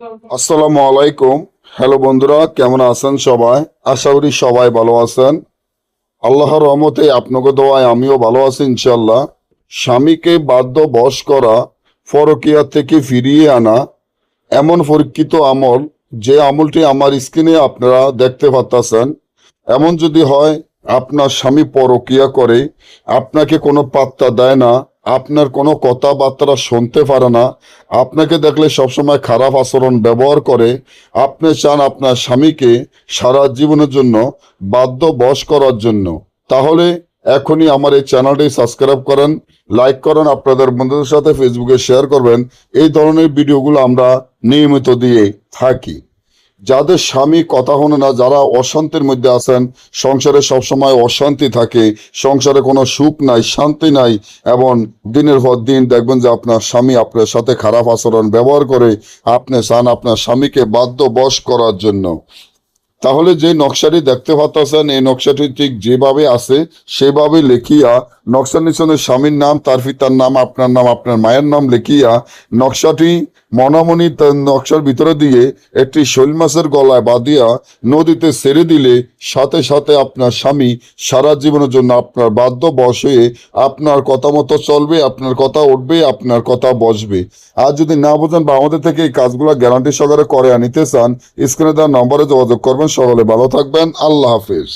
আসসালামু আলাইকুম। হ্যালো বন্ধুরা, কেমন আছেন সবাই? আশা করি সবাই ভালো আছেন। আল্লাহর রহমতে আপনাকে দোয়ায় আমিও ভালো আছি ইনশাল্লাহ। স্বামীকে বাধ্য বশ করা, পরকীয়া থেকে ফিরিয়ে আনা এমন পরীক্ষিত আমল, যে আমলটি আমার স্ক্রিনে আপনারা দেখতে পাচ্ছেন। এমন যদি হয় আপনার স্বামী পরকীয়া করে, আপনাকে কোনো পাত্তা দেয় না, আপনার কোনো কথাবার্তা শুনতে পারে না, আপনাকে দেখলে সবসময় খারাপ আচরণ ব্যবহার করে, আপনি চান আপনার স্বামীকে সারা জীবনের জন্য বাধ্য বশ করার জন্য, তাহলে এখনই আমার এই চ্যানেলটি সাবস্ক্রাইব করেন, লাইক করেন, আপনাদের বন্ধুদের সাথে ফেসবুকে শেয়ার করবেন। এই ধরনের ভিডিওগুলো আমরা নিয়মিত দিয়ে থাকি। যাদের স্বামী কথা শোনে না, যারা অশান্তির মধ্যে আছেন, সংসারে সবসময় অশান্তি থাকে, সংসারে কোনো সুখ নাই, শান্তি নাই, এবং দিনের পর দিন দেখবেন যে আপনার স্বামী আপনার সাথে খারাপ আচরণ ব্যবহার করে, আপনি চান আপনার স্বামীকে বাধ্য বশ করার জন্য, তাহলে যে নকশাটি দেখতে পাচ্ছেন, এই নকশাটি ঠিক যেভাবে আছে সেভাবে লিখিয়া, নকশার নিচনে স্বামীর নাম, তার পিতার নাম, আপনার মায়ের নাম লিখিয়া নকশাটি মনামনি নকশার ভিতরে দিয়ে একটি শৈল মাছের গলায় বাঁধিয়া নদীতে ছেড়ে দিলে সাথে সাথে আপনার স্বামী সারা জীবনের জন্য আপনার বাধ্য বশ হয়ে আপনার কথা মতো চলবে, আপনার কথা উঠবে, আপনার কথা বসবে। আর যদি না বোঝেন বা আমাদের থেকে এই কাজগুলো গ্যারান্টি সহকারে করে আনিতে চান, স্ক্রিনে দেওয়া নম্বরে যোগাযোগ করবেন। সকলে ভালো থাকবেন। আল্লাহ হাফিজ।